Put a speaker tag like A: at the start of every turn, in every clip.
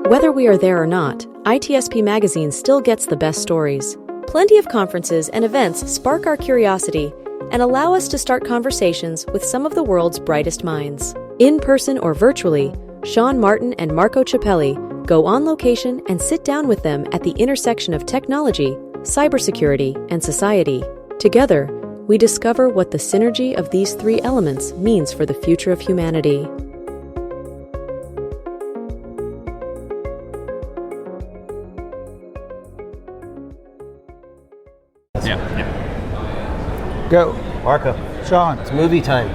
A: Whether we are there or not, ITSP Magazine still gets the best stories. Plenty of conferences and events spark our curiosity and allow us to start conversations with some of the world's brightest minds. In person or virtually, Sean Martin and Marco Ciappelli go on location and sit down with them at the intersection of technology, cybersecurity, and society. Together, we discover what the synergy of these three elements means for the future of humanity.
B: Go.
C: Marco.
B: Sean.
C: It's movie time.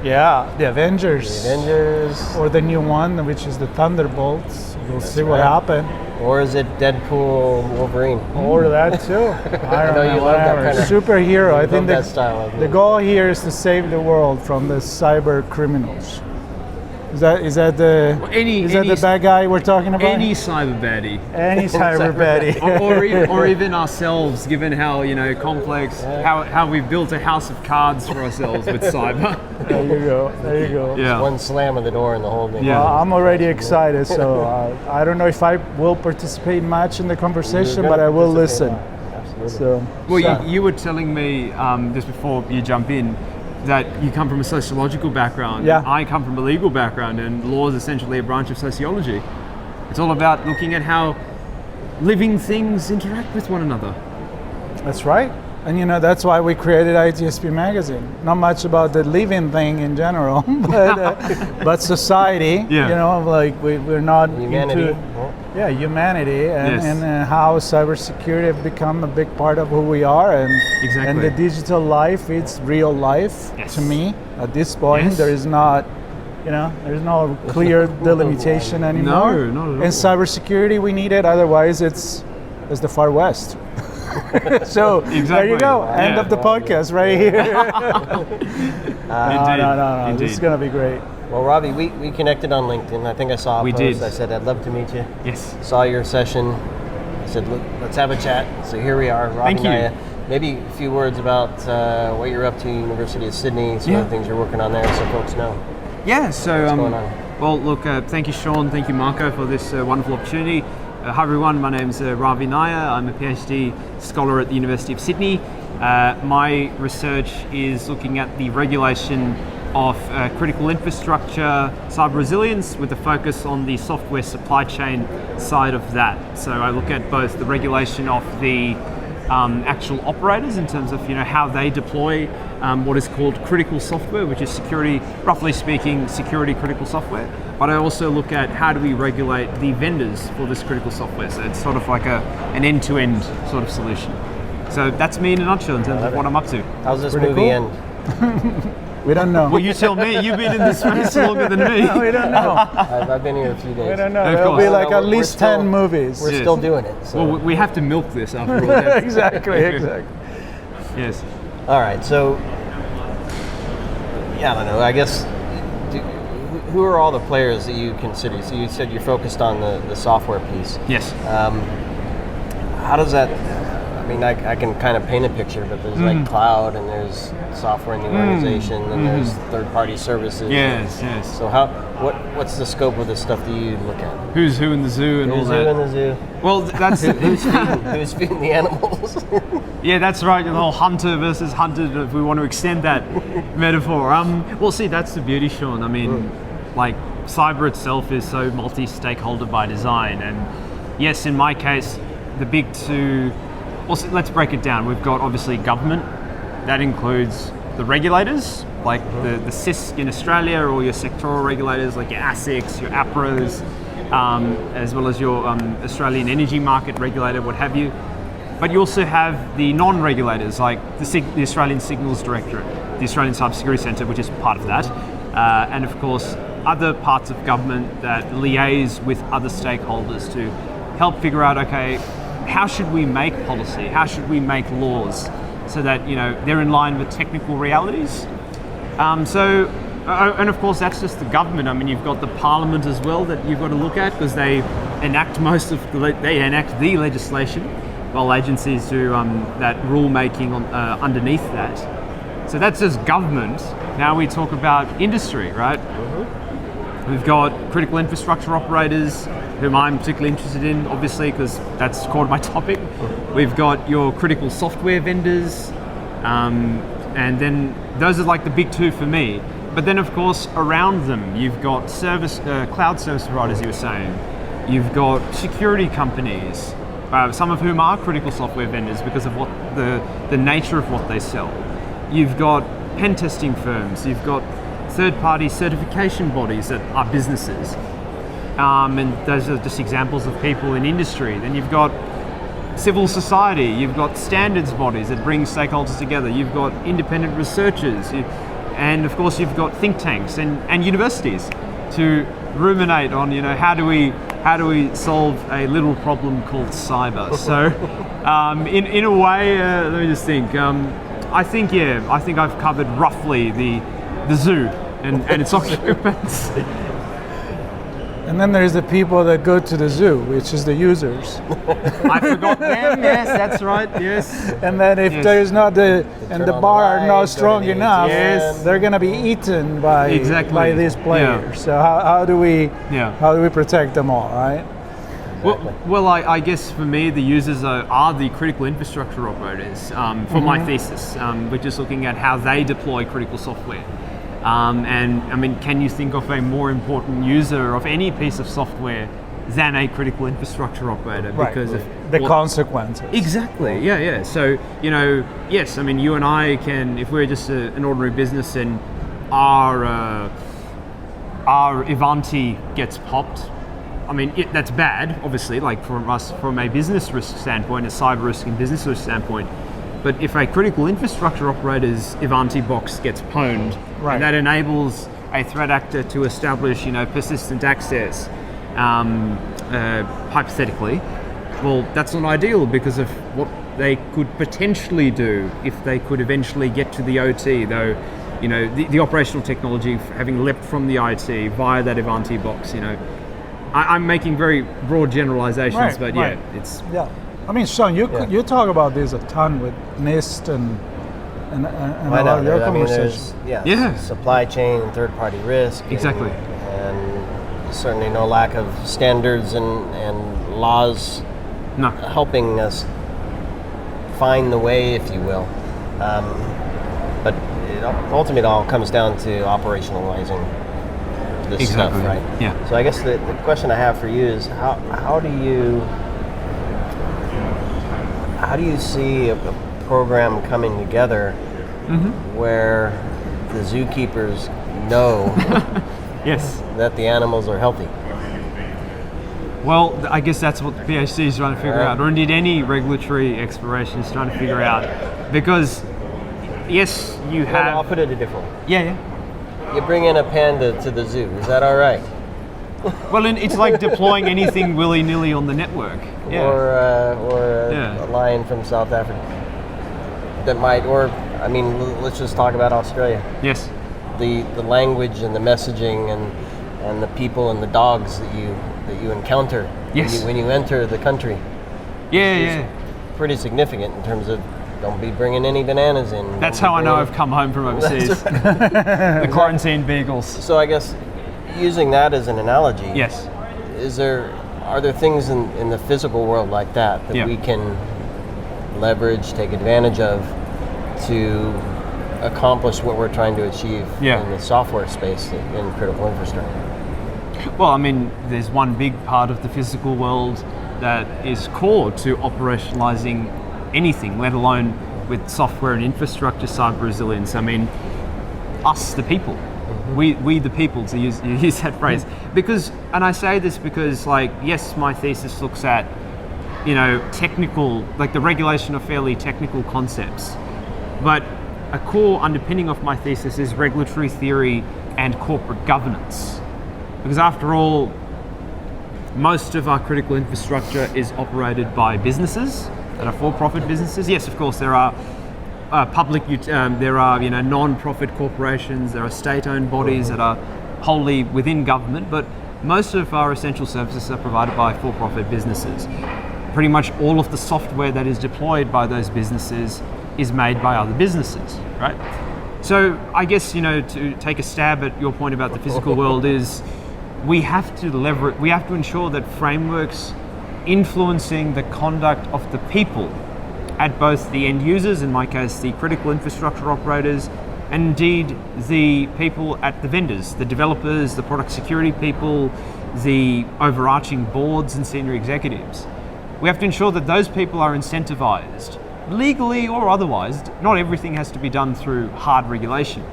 B: Yeah, the Avengers.
C: The Avengers.
B: Or the new one, which is the Thunderbolts. We'll see what happens.
C: Or is it Deadpool, Wolverine?
B: Or that too. I don't know,
C: you love that kind of
B: superhero. I think
C: that style.
B: The goal here is to save the world from the cybercriminals. Is that the bad guy we're talking about?
D: Any cyber baddie.
B: Any cyber baddie.
D: or even ourselves, given how complex, how we've built a house of cards for ourselves with cyber.
B: There you go.
D: Yeah.
C: One slam of the door and the whole thing.
D: Yeah.
B: Well, I'm already excited, so I don't know if I will participate much in the conversation, but I will listen.
C: Absolutely.
D: You were telling me just before you jump in that you come from a sociological background.
B: Yeah.
D: I come from a legal background, and law is essentially a branch of sociology. It's all about looking at how living things interact with one another.
B: That's right. And that's why we created ITSP Magazine. Not much about the living thing in general, but society.
D: Yeah.
B: We're not
C: humanity.
B: Humanity
D: Yes.
B: and how cybersecurity have become a big part of who we are, and
D: Exactly.
B: and the digital life, it's real life.
D: Yes.
B: To me. At this point,
D: Yes.
B: there is not, there's no clear delimitation anymore.
D: No, not at all.
B: In cybersecurity, we need it. Otherwise, it's the Far West. So
D: Exactly.
B: there you go. End
D: Yeah.
B: of the podcast right here.
D: Indeed.
B: No.
D: Indeed.
B: This is gonna be great.
C: Well, Ravi, we connected on LinkedIn. I think I saw a
D: We
C: post.
D: did.
C: I said I'd love to meet you.
D: Yes.
C: Saw your session. I said, let's have a chat. So here we are, Ravi
D: Thank you.
C: Nayyar. Maybe a few words about what you're up to, University of Sydney, some of the things you're working on there, so folks know.
D: Yeah, so
C: What's going on?
D: well, look, thank you, Sean, thank you, Marco, for this wonderful opportunity. Hi everyone, my name's Ravi Nayyar. I'm a PhD scholar at the University of Sydney. My research is looking at the regulation of critical infrastructure, cyber resilience, with a focus on the software supply chain side of that. So I look at both the regulation of the actual operators in terms of how they deploy what is called critical software, which is security, roughly speaking, security critical software. But I also look at how do we regulate the vendors for this critical software. So it's sort of like an end-to-end sort of solution. So that's me in a nutshell in terms of what I'm up to.
C: How's this
B: Pretty
C: movie
B: cool.
C: end?
B: We don't know.
D: Well, you tell me. You've been in this space longer than me.
B: We don't know.
C: I've been here a few days.
B: We don't know.
D: Of
B: There'll
D: course.
B: be like
C: No,
B: at
C: we're
B: least
C: still-
B: 10 movies.
C: We're
D: Yes.
C: still doing it. So.
D: Well, we have to milk this after all.
B: exactly.
D: Yes.
C: All right, so I don't know. I guess who are all the players that you consider? So you said you're focused on the software piece.
D: Yes.
C: How does that? I mean, I can kind of paint a picture, but there's like cloud, and there's software in the organization, and there's third-party services.
D: Yes.
C: So what's the scope of the stuff that you look at?
D: Who's who in the zoo and
C: Who's
D: all
C: who
D: that.
C: in the zoo?
D: Well, that's
C: Who's feeding the animals?
D: yeah, that's right. The whole hunter versus hunted. If we want to extend that metaphor, well, see, that's the beauty, Sean. I mean, like cyber itself is so multi-stakeholder by design, and yes, in my case, the big two. Well, so let's break it down. We've got obviously government. That includes the regulators, like the CIS in Australia, or your sectoral regulators like your ASICs, your APRAs, as well as your Australian energy market regulator, what have you. But you also have the non-regulators, like the Australian Signals Directorate, the Australian Cybersecurity Centre, which is part of that, and of course other parts of government that liaise with other stakeholders to help figure out, okay, how should we make policy? How should we make laws so that they're in line with technical realities? And of course, that's just the government. I mean, you've got the parliament as well that you've got to look at, because they enact the legislation, while agencies do that rule making underneath that. So that's just government. Now we talk about industry, right? We've got critical infrastructure operators, whom I'm particularly interested in, obviously, because that's core to my topic. We've got your critical software vendors, and then those are like the big two for me. But then, of course, around them, you've got cloud service providers, you were saying. You've got security companies, some of whom are critical software vendors because of what the nature of what they sell. You've got pen testing firms. You've got third-party certification bodies that are businesses. And those are just examples of people in industry. Then you've got civil society. You've got standards bodies that bring stakeholders together. You've got independent researchers. And of course, you've got think tanks and universities to ruminate on, how do we solve a little problem called cyber? So, in a way, let me just think. I think I've covered roughly the zoo and its occupants.
B: And then there's the people that go to the zoo, which is the users.
D: I forgot them. Yes, that's right. Yes.
B: And then if there's not the bar are not strong enough,
D: Yes.
B: they're gonna be eaten by these players.
D: Yeah.
B: So how do we protect them all, right?
D: Well, I guess for me, the users are the critical infrastructure operators for my thesis, which is looking at how they deploy critical software. And I mean, can you think of a more important user of any piece of software than a critical infrastructure operator? Because of
B: the consequences.
D: Exactly. Yeah. So yes. I mean, you and I can, if we're just an ordinary business and our Ivanti gets popped. I mean, that's bad, obviously, like from us, from a business risk standpoint, a cyber risk and business risk standpoint. But if a critical infrastructure operator's Ivanti box gets pwned, and that enables a threat actor to establish, persistent access, hypothetically, well, that's not ideal because of what they could potentially do if they could eventually get to the OT, though, the operational technology having leapt from the IT via that Ivanti box, I'm making very broad generalizations, but it's...
B: Yeah. I mean, Sean, you talk about this a ton with NIST and a lot of your conversations.
C: Supply chain and third-party risk.
D: Exactly.
C: And certainly no lack of standards and laws helping us find the way, if you will. But ultimately it all comes down to operationalizing this stuff, right?
D: Yeah.
C: So I guess the question I have for you is how do you see a program coming together where the zookeepers know that the animals are healthy?
D: Well, I guess that's what the PhD is trying to figure out, or indeed any regulatory exploration is trying to figure out. Because, yes, you have...
C: I'll put it a different way.
D: Yeah.
C: You bring in a panda to the zoo, is that all right?
D: Well, it's like deploying anything willy-nilly on the network. Yeah.
C: Or a lion from South Africa. That might, let's just talk about Australia.
D: Yes.
C: The language and the messaging and the people and the dogs that you encounter when you enter the country.
D: Yeah.
C: Pretty significant in terms of don't be bringing any bananas in.
D: That's how I know I've come home from overseas. The quarantine beagles.
C: So I guess using that as an analogy.
D: Yes.
C: Are there things in the physical world like that we can leverage, take advantage of to accomplish what we're trying to achieve in the software space in critical infrastructure?
D: Well, I mean, there's one big part of the physical world that is core to operationalizing anything, let alone with software and infrastructure, cyber resilience. I mean, us, the people. We the people, to use that phrase. Because, and I say this because, yes, my thesis looks at, technical, like the regulation of fairly technical concepts. But a core underpinning of my thesis is regulatory theory and corporate governance. Because after all, most of our critical infrastructure is operated by businesses that are for-profit businesses. Yes, of course, there are public, there are non-profit corporations, there are state-owned bodies that are wholly within government, but most of our essential services are provided by for-profit businesses. Pretty much all of the software that is deployed by those businesses is made by other businesses, right? So I guess, to take a stab at your point about the physical world is, we have to ensure that frameworks influencing the conduct of the people at both the end users, in my case the critical infrastructure operators, and indeed the people at the vendors, the developers, the product security people, the overarching boards and senior executives. We have to ensure that those people are incentivized, legally or otherwise. Not everything has to be done through hard regulation,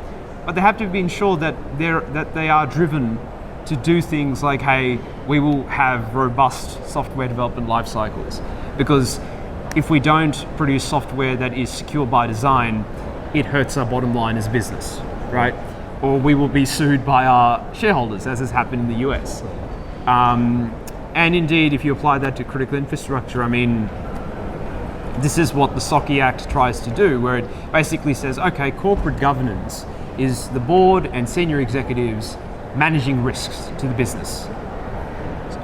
D: but they have to be ensured that they are driven to do things like, hey, we will have robust software development life cycles, because if we don't produce software that is secure by design, it hurts our bottom line as a business, right? Or we will be sued by our shareholders, as has happened in the US. And indeed, if you apply that to critical infrastructure, I mean, this is what the SOCI Act tries to do, where it basically says, okay, corporate governance is the board and senior executives managing risks to the business.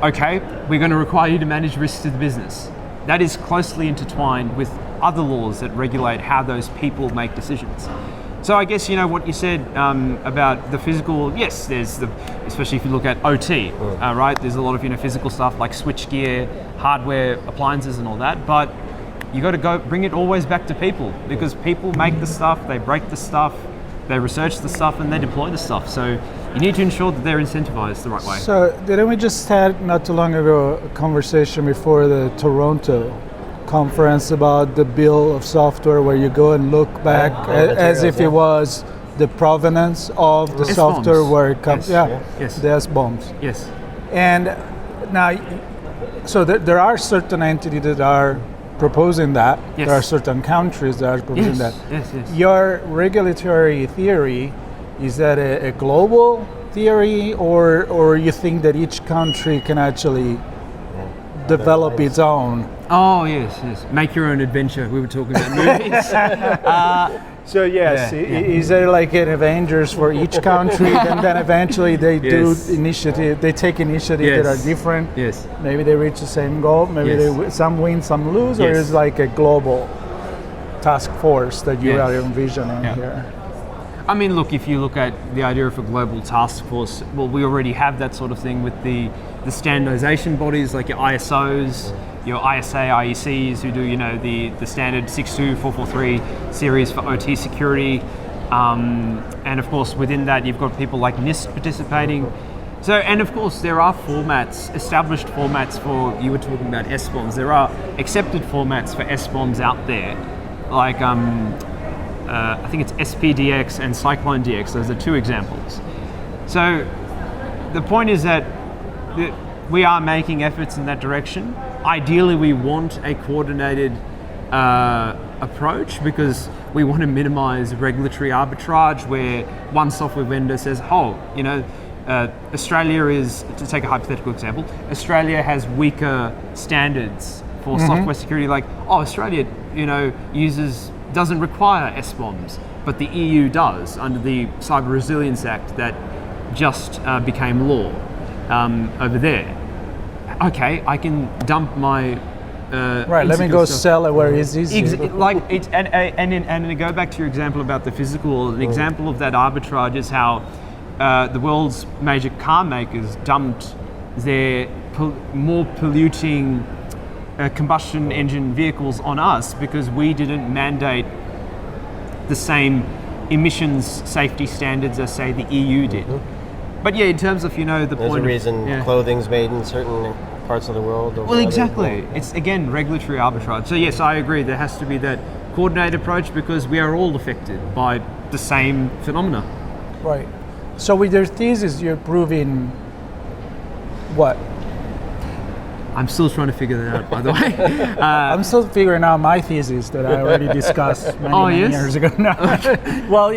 D: Okay, we're going to require you to manage risks to the business. That is closely intertwined with other laws that regulate how those people make decisions. So I guess, you know, what you said about the physical, yes, there's especially if you look at OT, right? There's a lot of, physical stuff like switchgear, hardware, appliances and all that, but you got to go bring it always back to people, because people make the stuff, they break the stuff, they research the stuff, and they deploy the stuff. So you need to ensure that they're incentivized the right way.
B: So didn't we just had not too long ago a conversation before the Toronto conference about the bill of software, where you go and look back as if it was the provenance of the software where it comes.
D: Yes.
B: The S-bombs.
D: Yes.
B: And now, so there are certain entities that are proposing that.
D: Yes.
B: There are certain countries that are proposing that.
D: Yes.
B: Your regulatory theory, is that a global theory, or you think that each country can actually develop its own?
D: Oh, yes. Make your own adventure. We were talking about movies.
B: So yes, is there like an Avengers for each country, and then eventually they do initiative, they take initiatives that are different.
D: Yes.
B: Maybe they reach the same goal. Maybe some win, some lose, or is like a global task force that you are envisioning here?
D: I mean, look, if you look at the idea of a global task force, well, we already have that sort of thing with the standardization bodies like your ISOs, your ISA, IECs, who do, the standard 62443 series for OT security. And of course, within that, you've got people like NIST participating. So, and of course, there are formats, established formats for, you were talking about S-bombs, there are accepted formats for S-bombs out there, like I think it's SPDX and Cyclone DX. Those are two examples. So the point is that we are making efforts in that direction. Ideally, we want a coordinated approach, because we want to minimize regulatory arbitrage where one software vendor says, Australia is, to take a hypothetical example, Australia has weaker standards for software security, like, Australia, doesn't require S-bombs, but the EU does under the Cyber Resilience Act that just became law over there. Okay, I can dump my
B: let me go sell it where it's easy.
D: And to go back to your example about the physical, an example of that arbitrage is how the world's major car makers dumped their more polluting combustion engine vehicles on us because we didn't mandate the same emissions safety standards as, say, the EU did. But in terms of, the
C: There's
D: point
C: a reason clothing's made in certain parts of the world.
D: Well, exactly. It's, again, regulatory arbitrage. So yes, I agree, there has to be that coordinated approach, because we are all affected by the same phenomena.
B: Right. So with your thesis, you're proving what?
D: I'm still trying to figure that out, by the way.
B: I'm still figuring out my thesis that I already discussed many years ago. No. Well,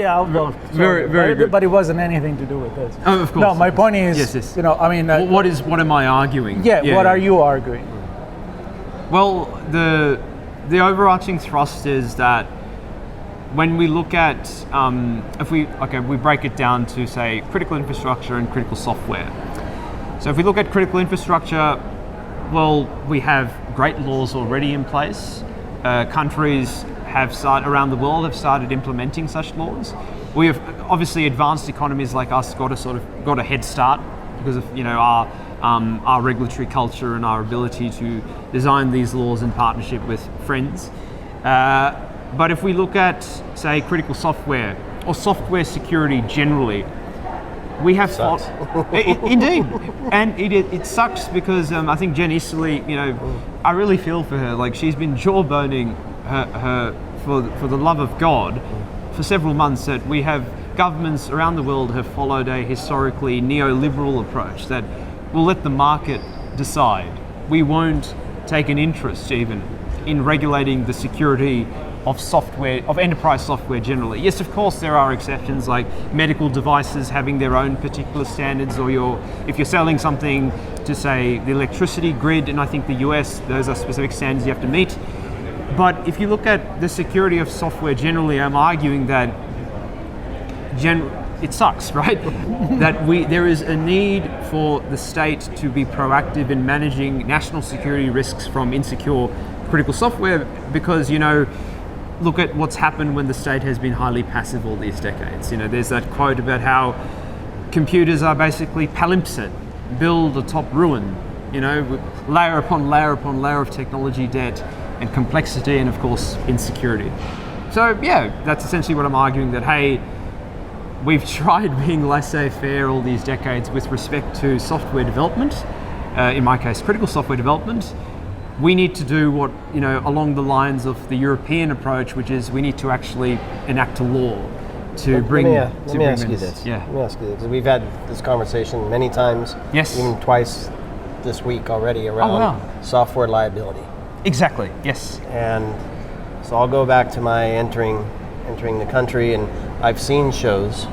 B: very good. But it wasn't anything to do with this.
D: Oh, of course.
B: No, my point is,
D: what am I arguing?
B: What are you arguing?
D: Well, the overarching thrust is that when we look at, if we break it down to, say, critical infrastructure and critical software. So if we look at critical infrastructure, well, we have great laws already in place. Countries around the world have started implementing such laws. We have, obviously, advanced economies like us got a head start because of our regulatory culture and our ability to design these laws in partnership with friends. But if we look at, say, critical software or software security generally, we have indeed, and it sucks because I think Jen Easterly, I really feel for her. Like, she's been jawboning her for the love of God for several months that we have governments around the world have followed a historically neoliberal approach that will let the market decide. We won't take an interest even in regulating the security of software, of enterprise software generally. Yes, of course, there are exceptions like medical devices having their own particular standards, or if you're selling something to, say, the electricity grid, and I think the US, those are specific standards you have to meet. But if you look at the security of software generally, I'm arguing that it sucks, right? That there is a need for the state to be proactive in managing national security risks from insecure critical software, because, look at what's happened when the state has been highly passive all these decades. There's that quote about how computers are basically palimpsest, build atop ruin, with layer upon layer upon layer of technology debt and complexity and, of course, insecurity. So, yeah, that's essentially what I'm arguing, that, hey, we've tried being laissez-faire all these decades with respect to software development, in my case, critical software development. We need to do what, along the lines of the European approach, which is we need to actually enact a law to bring.
C: Let me ask you this.
D: Yeah.
C: Let me ask you this, because we've had this conversation many times.
D: Yes.
C: Even twice this week already around software liability.
D: Exactly. Yes.
C: And so I'll go back to my entering the country, and I've seen shows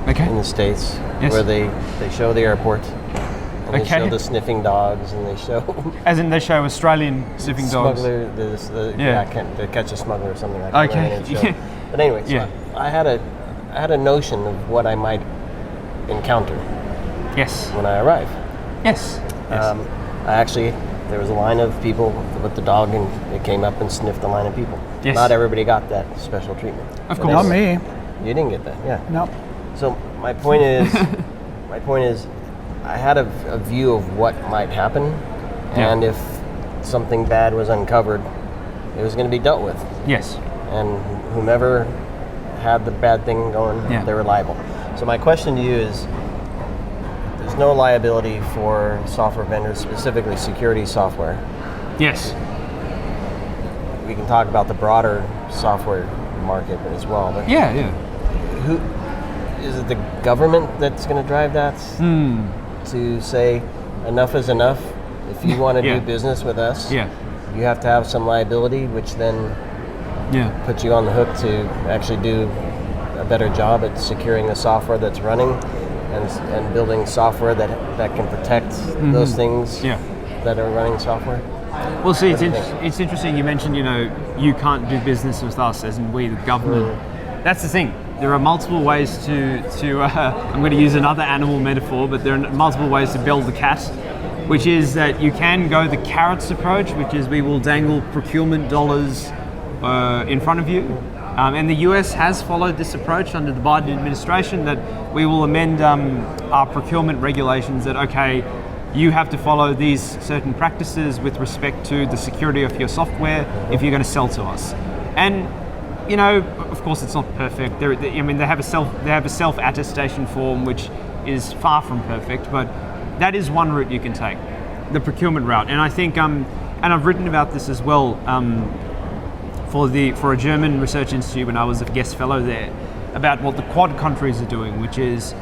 C: in the States where they show the airport. And they show the sniffing dogs, and they show...
D: As in they show Australian sniffing dogs?
C: Smuggler, to catch a smuggler or something like that.
D: Okay.
C: But anyway, so I had a notion of what I might encounter.
D: Yes.
C: When I arrive.
D: Yes.
C: There was a line of people with the dog, and it came up and sniffed the line of people.
D: Yes.
C: Not everybody got that special treatment.
D: Of course.
B: Not me.
C: You didn't get that, yeah.
B: No.
C: So my point is, I had a view of what might happen, and if something bad was uncovered, it was going to be dealt with.
D: Yes.
C: And whomever had the bad thing going, they were liable. So my question to you is, there's no liability for software vendors, specifically security software.
D: Yes.
C: We can talk about the broader software market as well. But who is it? The government that's going to drive that? To say enough is enough. If you want to do business with us, you have to have some liability, which then puts you on the hook to actually do a better job at securing the software that's running and building software that can protect those things that are running software.
D: Well, see, it's interesting you mentioned, you can't do business with us, as in we, the government. That's the thing. There are multiple ways to I'm going to use another animal metaphor, but there are multiple ways to build the cat, which is that you can go the carrots approach, which is we will dangle procurement dollars in front of you. And the US has followed this approach under the Biden administration, that we will amend our procurement regulations that, you have to follow these certain practices with respect to the security of your software if you're going to sell to us. And of course, it's not perfect. They have a self-attestation form which is far from perfect, but that is one route you can take, the procurement route. And I think, and I've written about this as well for a German research institute when I was a guest fellow there, about what the Quad countries are doing, which is,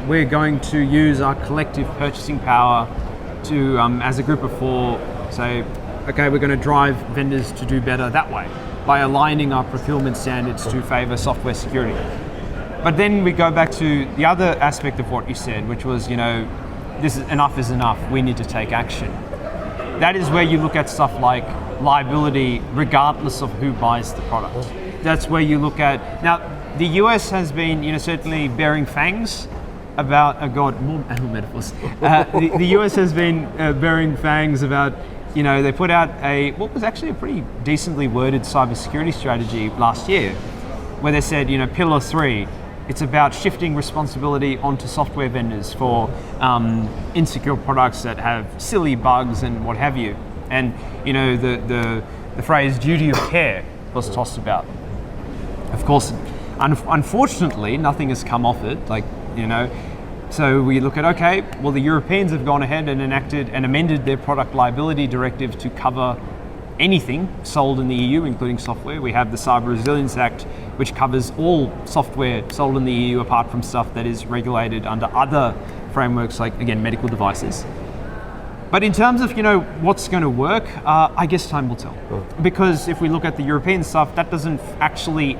D: we're going to use our collective purchasing power to, as a group of four, say, we're going to drive vendors to do better that way, by aligning our procurement standards to favor software security. But then we go back to the other aspect of what you said, which was, this is enough, we need to take action. That is where you look at stuff like liability, regardless of who buys the product. That's where you look at, now, the US has been, certainly bearing fangs about, more animal metaphors. The US has been bearing fangs about, they put out what was actually a pretty decently worded cybersecurity strategy last year, where they said, pillar 3 It's about shifting responsibility onto software vendors for insecure products that have silly bugs and what have you. And the phrase "duty of care" was tossed about. Of course, unfortunately, nothing has come off it. So we look at, okay, well, the Europeans have gone ahead and enacted and amended their product liability directive to cover anything sold in the EU, including software. We have the Cyber Resilience Act, which covers all software sold in the EU apart from stuff that is regulated under other frameworks, like, again, medical devices. But in terms of, what's going to work, I guess time will tell. Because if we look at the European stuff, that doesn't actually...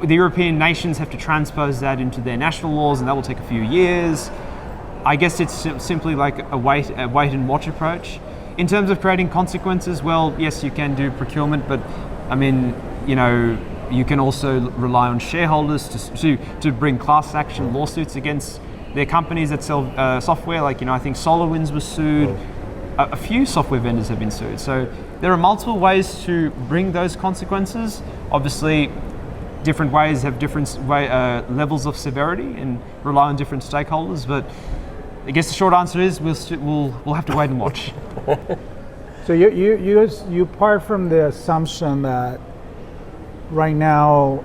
D: the European nations have to transpose that into their national laws, and that will take a few years. I guess it's simply like a wait and watch approach. In terms of creating consequences, well, yes, you can do procurement, but I mean, you can also rely on shareholders to bring class action lawsuits against their companies that sell software. Like, I think SolarWinds was sued. A few software vendors have been sued. So there are multiple ways to bring those consequences. Obviously, different ways have different levels of severity and rely on different stakeholders. But I guess the short answer is we'll have to wait and watch.
B: So you part from the assumption that right now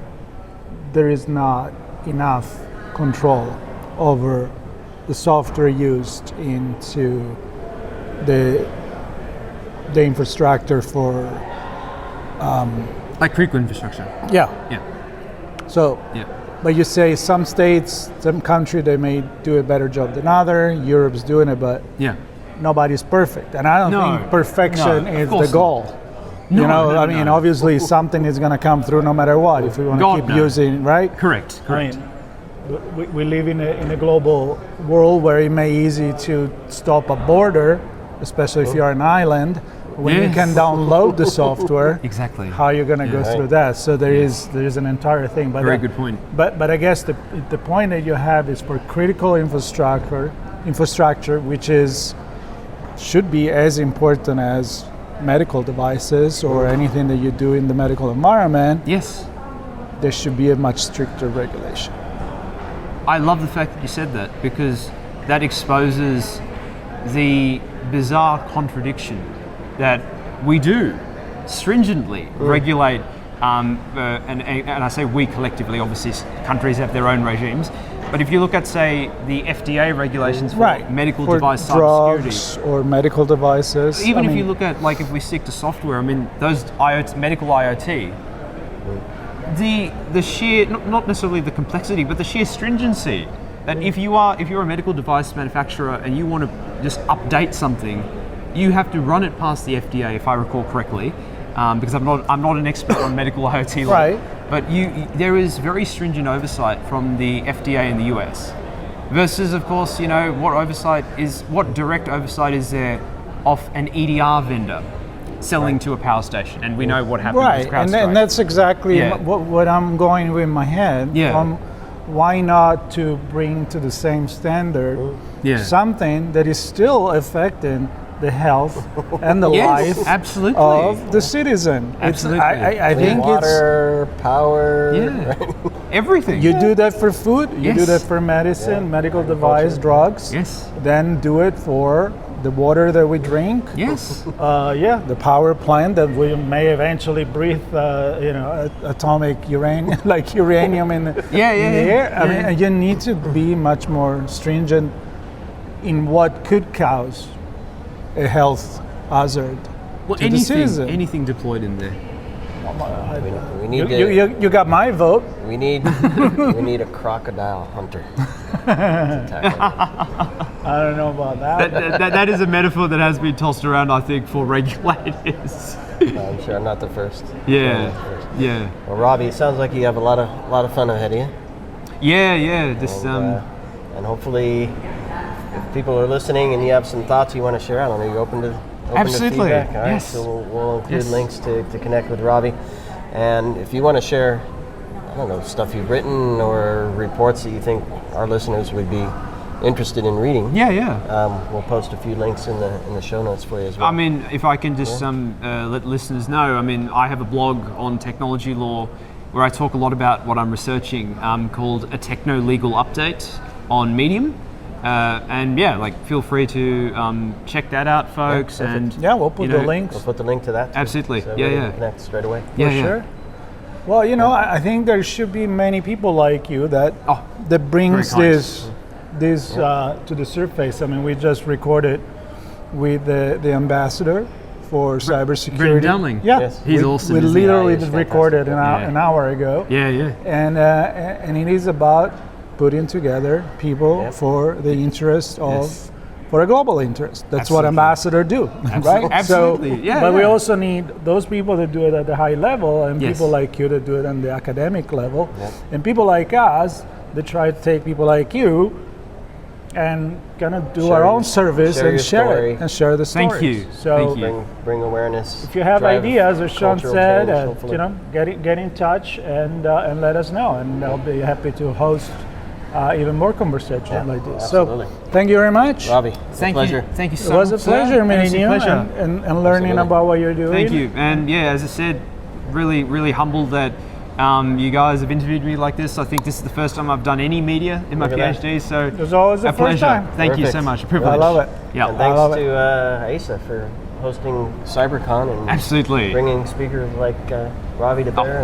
B: there is not enough control over the software used into the infrastructure for
D: like critical infrastructure.
B: Yeah. So,
D: yeah.
B: But you say some states, some country, they may do a better job than other. Europe's doing it, but nobody's perfect, and I don't think perfection is the goal. I mean, obviously something is going to come through no matter what if we want to keep using, right?
D: Correct.
B: I mean, we live in a global world where it may be easy to stop a border, especially if you're an island. When you can download the software,
D: exactly.
B: How you're going to go through that? So there is an entire thing. But
D: very good point.
B: But I guess the point that you have is for critical infrastructure, which should be as important as medical devices or anything that you do in the medical environment.
D: Yes.
B: There should be a much stricter regulation.
D: I love the fact that you said that, because that exposes the bizarre contradiction that we do stringently regulate, and I say we collectively, obviously cybersecurity have their own regimes, but if you look at, say, the FDA regulations for medical device cybersecurity,
B: or medical devices,
D: even if you look at, like, if we stick to software, I mean, those medical IoT, the sheer, not necessarily the complexity, but the sheer stringency that if you're a medical device manufacturer and you want to just update something, you have to run it past the FDA, if I recall correctly, because I'm not an expert on medical IoT law. Right. But there is very stringent oversight from the FDA in the US, versus, of course, what direct oversight is there of an EDR vendor selling to a power station, and we know what happened with CrowdStrike.
B: And that's exactly what I'm going with my head. Why not to bring to the same standard something that is still affecting the health and the life of the citizen.
D: Absolutely.
B: I think
C: water, power,
D: everything.
B: You do that for food, you do that for medicine, medical device, drugs.
D: Yes.
B: Then do it for the water that we drink.
D: Yes.
B: The power plant that we may eventually breathe, atomic uranium in the air. I mean, you need to be much more stringent in what could cause a health hazard to the citizen.
D: Anything deployed in there.
C: We need
B: you got my vote.
C: We need a crocodile hunter.
B: I don't know about that.
D: That is a metaphor that has been tossed around, I think, for regulators.
C: I'm sure I'm not the first.
D: Yeah.
C: Well, Ravi, it sounds like you have a lot of fun ahead of you.
D: Yeah.
C: And hopefully, if people are listening and you have some thoughts you want to share, I don't know, you're open to feedback. All right,
D: yes.
C: So we'll include links to connect with Ravi. And if you want to share, I don't know, stuff you've written or reports that you think our listeners would be interested in reading. We'll post a few links in the show notes for you as well.
D: I mean, if I can just let listeners know, I mean, I have a blog on technology law, where I talk a lot about what I'm researching, called A Techno-Legal Update on Medium. And yeah, like feel free to check that out, folks.
C: Yeah,
D: and
B: we'll put the links.
C: We'll put the link to that too,
D: Absolutely.
C: so
D: Yeah,
C: we
D: yeah.
C: can connect straight away.
D: Yeah,
B: For
D: yeah.
B: sure. Well, I think there should be many people like you that brings
D: very kind.
B: this to the surface. I mean, we just recorded with the ambassador for cybersecurity.
D: Brendan Dowling.
B: Yeah,
C: Yes.
D: He's
B: we,
D: awesome,
B: We
D: isn't he?
B: literally
C: Yeah, he's
B: just recorded
D: fantastic.
B: an hour ago.
D: Yeah, yeah.
B: And it is about putting together people
C: Yep.
B: for the interest of.
D: Yes.
B: For a global interest. That's what
D: Absolutely.
B: ambassadors do, right?
D: Absolutely.
B: So,
D: Yeah,
B: but we
D: yeah.
B: also need those people that do it at the high level and
D: Yes.
B: people like you that do it on the academic level.
C: Yep.
B: And people like us that try to take people like you and kind of do
C: Share
B: our
C: your-
B: own service
C: share
B: and
C: your
B: share
C: story.
B: it and share the stories.
D: Thank you.
B: So
D: Thank you.
C: Bring awareness.
B: if you have
C: drive
B: ideas, as Sean
C: cultural
B: said,
C: change, hopefully.
B: get in touch and let us know, and I'll be happy to host even more conversations like this.
C: absolutely.
B: So thank you very much.
C: Robbie, it's a
D: Thank
C: pleasure.
D: you. Thank you
B: It
D: so much.
B: was a pleasure meeting you
D: pleasure.
B: and learning
C: Absolutely.
B: about what you're doing.
D: Thank you. And yeah, as I said, really, really humbled that you guys have interviewed me like this. I think this is the first time I've done any media in my
C: Look at that.
D: PhD, so
B: It was always the
D: a
B: first
D: pleasure.
B: time.
D: Thank you so
C: Perfect.
D: much. A privilege.
B: I love it.
D: Yeah,
C: And
B: I
C: thanks
B: love it.
C: to Asa for hosting CyberCon and
D: absolutely.
C: bringing speakers like Ravi to bear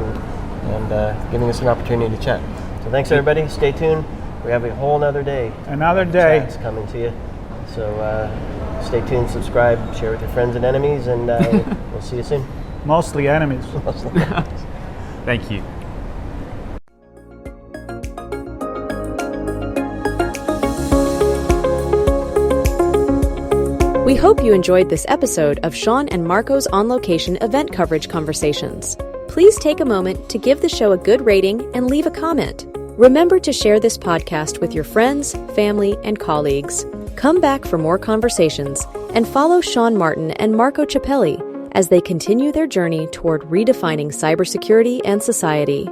C: and giving us an opportunity to chat. So thanks everybody. Stay tuned. We have a whole nother day.
B: Another day.
C: Chats coming to you. So stay tuned, subscribe, share with your friends and enemies, and we'll see you soon.
B: Mostly enemies.
D: Thank you.
A: We hope you enjoyed this episode of Sean and Marco's On Location event coverage conversations. Please take a moment to give the show a good rating and leave a comment. Remember to share this podcast with your friends, family, and colleagues. Come back for more conversations and follow Sean Martin and Marco Ciappelli as they continue their journey toward redefining cybersecurity and society.